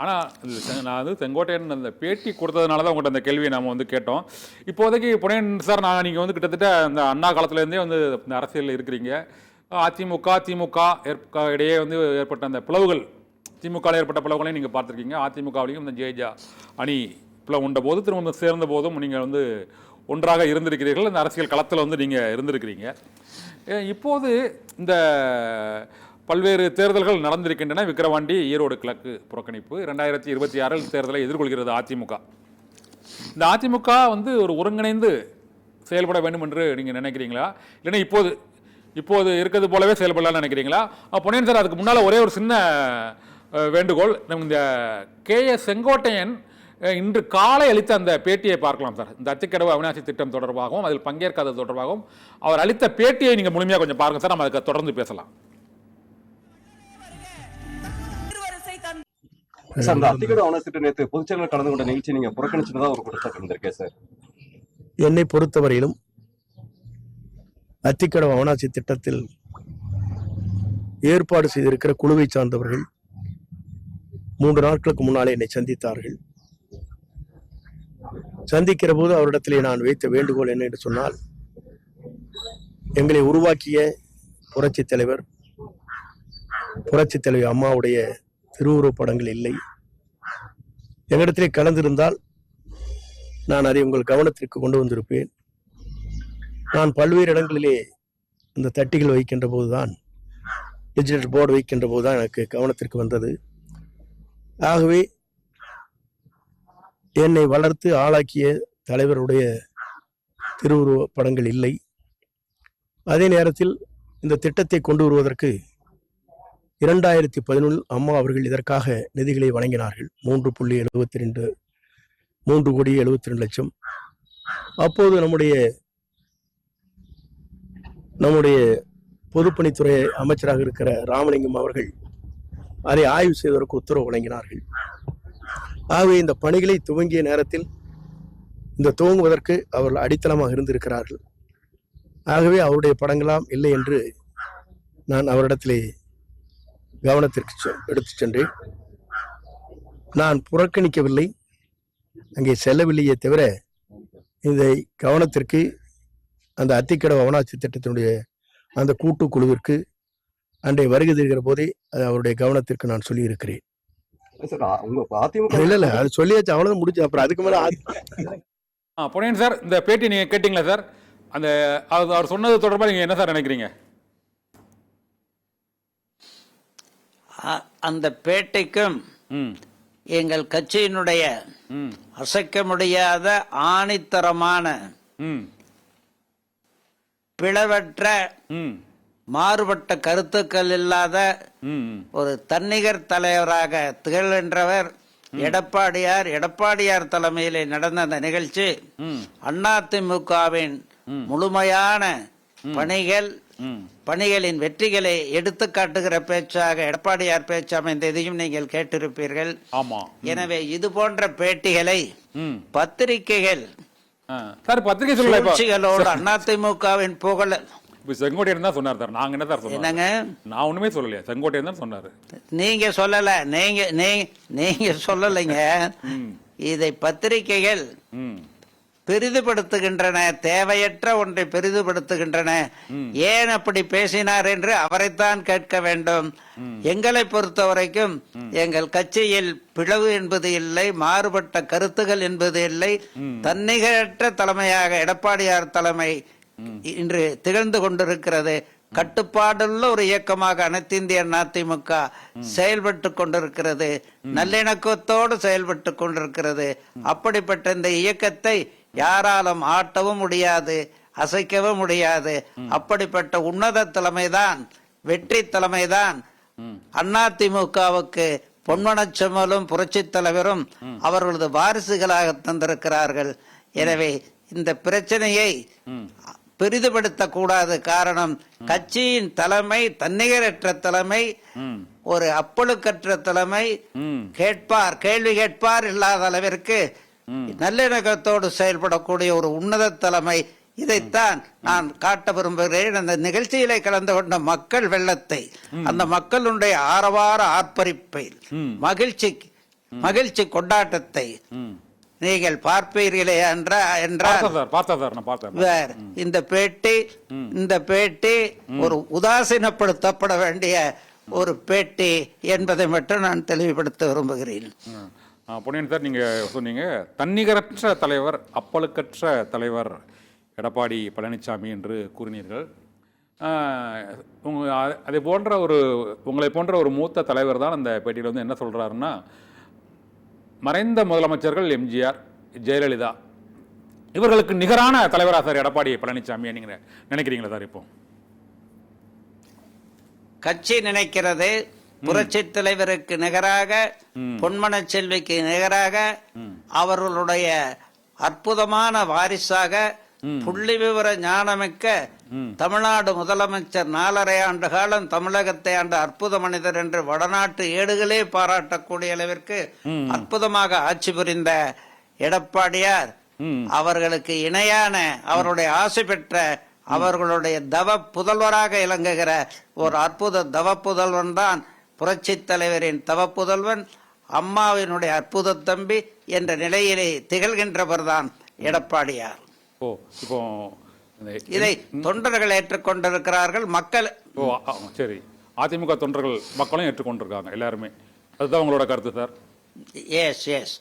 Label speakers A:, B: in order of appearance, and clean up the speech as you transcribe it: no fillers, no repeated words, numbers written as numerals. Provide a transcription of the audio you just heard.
A: ஆனால் நான் வந்து செங்கோட்டையன் அந்த பேட்டி கொடுத்ததுனால தான் உங்கள்கிட்ட அந்த கேள்வியை நாம் வந்து கேட்டோம். இப்போதைக்கு புனையன் சார், நீங்கள் வந்து கிட்டத்தட்ட அந்த அண்ணா காலத்துலேருந்தே வந்து இந்த அரசியலில் இருக்கிறீங்க. அதிமுக திமுக இடையே வந்து ஏற்பட்ட அந்த பிளவுகள், திமுகவில் ஏற்பட்ட பிளவுகளையும் நீங்கள் பார்த்துருக்கீங்க. அதிமுகவிலையும் இந்த ஜெயஜா அணி பிளவு உண்ட போது திரும்ப சேர்ந்த போதும் நீங்கள் வந்து ஒன்றாக இருந்திருக்கிறீர்கள். இந்த அரசியல் களத்தில் வந்து நீங்கள் இருந்திருக்கிறீங்க. இப்போது இந்த பல்வேறு தேர்தல்கள் நடந்திருக்கின்றன. விக்கிரவாண்டி, ஈரோடு கிழக்கு புறக்கணிப்பு. 2026 தேர்தலை எதிர்கொள்கிறது அதிமுக. இந்த அதிமுக வந்து ஒரு ஒருங்கிணைந்து செயல்பட வேண்டும் என்று நீங்கள் நினைக்கிறீங்களா, இல்லைன்னா இப்போது இருக்கிறது போலவே செயல்படலாம்னு நினைக்கிறீங்களா? பொன்னியின் சார், அதுக்கு முன்னால் ஒரே ஒரு சின்ன வேண்டுகோள். இந்த KS செங்கோட்டையன் இன்று காலை அளித்த அந்த பேட்டியை பார்க்கலாம் சார். இந்த அத்திக்கடவு அவிநாசி திட்டம் தொடர்பாகவும் அதில் பங்கேற்காதது தொடர்பாகவும் அவர் அளித்த பேட்டியை நீங்கள் முழுமையாக கொஞ்சம் பாருங்கள் சார். நம்ம அதுக்கு தொடர்ந்து பேசலாம்.
B: சார், அந்த அத்திக்கடவு அவிநாசி நேற்று பொதுச்செயலாளர் கலந்து கொண்ட நிகழ்ச்சி நீங்க புறக்கணிச்சதா ஒரு குற்றச்சாட்டு இருந்திருக்கேன் சார்.
C: என்னை பொறுத்தவரையிலும் அத்திக்கடவு அவிநாசி திட்டத்தில் ஏற்பாடு செய்திருக்கிற குழுவை சார்ந்தவர்கள் 3 நாட்களுக்கு முன்னாலே என்னை சந்தித்தார்கள். சந்திக்கிற போது அவரிடத்திலே நான் வைத்த வேண்டுகோள் என்ன என்று சொன்னால், எங்களை உருவாக்கிய புரட்சித் தலைவர், புரட்சித் தலைவி அம்மாவுடைய திருவுருவப் படங்கள் இல்லை. எங்களிடத்திலே கலந்திருந்தால் நான் அதை உங்கள் கவனத்திற்கு கொண்டு வந்திருப்பேன். நான் பல்வேறு இடங்களிலே இந்த தட்டிகள் வைக்கின்ற போதுதான், டிஜிட்டல் போர்டு வைக்கின்ற போதுதான் எனக்கு கவனத்திற்கு வந்தது. ஆகவே என்னை வளர்த்து ஆளாக்கிய தலைவருடைய திருவுருவ படங்கள் இல்லை. அதே நேரத்தில் இந்த திட்டத்தை கொண்டு வருவதற்கு 2011 அம்மா அவர்கள் இதற்காக நிதிகளை வழங்கினார்கள். 3,72 அப்போது நம்முடைய பொதுப்பணித்துறை அமைச்சராக இருக்கிற ராமலிங்கம் அவர்கள் அதை ஆய்வு செய்வதற்கு உத்தரவு வழங்கினார்கள். ஆகவே இந்த பணிகளை துவங்கிய நேரத்தில் இந்த துவங்குவதற்கு அவர்கள் அடித்தளமாக இருந்திருக்கிறார்கள். ஆகவே அவருடைய படங்களாம் இல்லை என்று நான் அவரிடத்திலே கவனத்திற்கு எடுத்து சென்றேன். நான் புறக்கணிக்கவில்லை, அங்கே செல்லவில்லையே தவிர இந்த கவனத்திற்கு அந்த அத்திக்கடவு அவிநாசி திட்டத்தினுடைய அந்த கூட்டுக்குழுவிற்கு அன்றைய வருகை தருகிற போதே அது அவருடைய கவனத்திற்கு நான் சொல்லியிருக்கிறேன். இல்ல அது சொல்லியாச்சு, அவ்வளவு முடிச்சு. அப்புறம் அதுக்கு மேல
A: பொன்னியின் சார், இந்த பேட்டி நீங்க கேட்டீங்களா சார்? அந்த அவர் சொன்னது தொடர்பாக நீங்க என்ன சார் நினைக்கிறீங்க?
D: அந்த பேட்டிக்கும் எங்கள் கட்சியினுடைய அசைக்க முடியாத ஆணித்தரமான பிளவற்ற மாறுபட்ட கருத்துக்கள் இல்லாத ஒரு தன்னிகர் தலைவராக திகழ்கின்றவர் எடப்பாடியார் தலைமையிலே நடந்த அந்த நிகழ்ச்சி அதிமுகவின் முழுமையான பணிகளின் வெற்றிகளை எடுத்து காட்டுகிற பேச்சாக எடப்பாடியார் பேச்சு அமைந்ததையும் நீங்கள் கேட்டிருப்பீர்கள். எனவே இது போன்ற பேட்டிகளை பத்திரிகைகள் அதிமுகவின் புகழ்
A: செங்கோட்டையன் தான் சொன்னார் சார். நாங்க என்ன சார் சொன்னாங்க? நான் ஒண்ணுமே சொல்லலையா, செங்கோட்டையன் தான் சொன்னாரு.
D: நீங்க சொல்லல, நீங்க சொல்லலைங்க. இதை பத்திரிகைகள் பெரிதுபடுத்துகின்றன, தேவையற்ற ஒன்றை பெரிதுபடுத்துகின்றன. ஏன் அப்படி பேசினார் என்று அவரைத்தான் கேட்க வேண்டும். எங்களை பொறுத்த வரைக்கும் எங்கள் கட்சியில் பிளவு என்பது இல்லை, மாறுபட்ட கருத்துகள் என்பது இல்லை. தன்னிகரற்ற தலைமையாக எடப்பாடியார் தலைமை இன்று திகழ்ந்து கொண்டிருக்கிறது. கட்டுப்பாடுள்ள ஒரு இயக்கமாக அனைத்து இந்திய அதிமுக செயல்பட்டு கொண்டிருக்கிறது, நல்லிணக்கத்தோடு செயல்பட்டு கொண்டிருக்கிறது. அப்படிப்பட்ட இந்த இயக்கத்தை யாராலும் ஆட்டவும் முடியாது, அசைக்கவும் முடியாது. அப்படிப்பட்ட உன்னத தலைமைதான், வெற்றி தலைமைதான் அதிமுகவுக்கு பொன்மனச்செம்மலும் புரட்சி தலைவரும் அவர்களது வாரிசுகளாக தந்திருக்கிறார்கள். எனவே இந்த பிரச்சனையை பெரிதுபடுத்த கூடாது. காரணம், கட்சியின் தலைமை தன்னிகரற்ற தலைமை, ஒரு அப்பழுக்கற்ற தலைமை, கேள்வி கேட்பார் இல்லாத அளவிற்கு நல்லிணக்கத்தோடு செயல்படக்கூடிய ஒரு உன்னத தலைமை. இதைத்தான் நான் காட்ட விரும்புகிறேன். அந்த நிகழ்ச்சியிலே கலந்து கொண்ட மக்கள் வெள்ளத்தை, அந்த மக்களுடைய ஆரவார ஆர்ப்பரிப்பை, மகிழ்ச்சி மகிழ்ச்சி கொண்டாட்டத்தை
A: ம்.
D: நீங்கள் பார்ப்பீர்களே என்றால்
A: பார்த்தேன் சார், நான் பார்த்தேன்.
D: வேற இந்த பேட்டி ஒரு உதாசீனப்படுத்தப்பட வேண்டிய ஒரு பேட்டி என்பதை மட்டும் நான் தெளிவுபடுத்த விரும்புகிறேன்.
A: பொன்னியின் சார், நீங்க சொன்னீங்க தன்னிகரற்ற தலைவர், அப்பழுக்கற்ற தலைவர் எடப்பாடி பழனிசாமி என்று கூறினீர்கள். அதை போன்ற உங்களை போன்ற ஒரு மூத்த தலைவர் தான் அந்த பேட்டியில் வந்து என்ன சொல்றாருன்னா, மறைந்த முதலமைச்சர்கள் எம்ஜிஆர், ஜெயலலிதா இவர்களுக்கு நிகரான தலைவரா சார் எடப்பாடி பழனிசாமி நீங்க நினைக்கிறீங்களா சார்? இப்போ
D: கட்சி நினைக்கிறது புரட்சி தலைவருக்கு நிகராக, பொன்மன செல்விக்கு நிகராக, அவர்களுடைய அற்புதமான வாரிசாக, புள்ளி விவர ஞானமிக்க தமிழ்நாடு முதலமைச்சர் 4.5 ஆண்டு காலம் தமிழகத்தை ஆண்ட அற்புத மனிதர் என்று வடநாட்டு ஏடுகளே பாராட்டக்கூடிய அளவிற்கு அற்புதமாக ஆட்சி புரிந்த எடப்பாடியார் அவர்களுக்கு இணையான, அவருடைய ஆசை பெற்ற, அவர்களுடைய தவ புதல்வராக இலங்குகிற ஒரு அற்புத தவ புதல்வன் தான் புரட்சி தலைவரின் தவ புதல்வன், அம்மாவினுடைய அற்புத தம்பி என்ற நிலையிலே திகழ்கின்றவர் தான் எடப்பாடியார்.
A: இப்போ
D: இதை தொண்டர்கள் ஏற்றுக்கொண்டிருக்கிறார்கள், மக்கள்.
A: சரி, அதிமுக தொண்டர்கள் மக்களும் ஏற்றுக்கொண்டிருக்காங்க எல்லாருமே. அதுதான் உங்களோட கருத்து சார்?
D: S S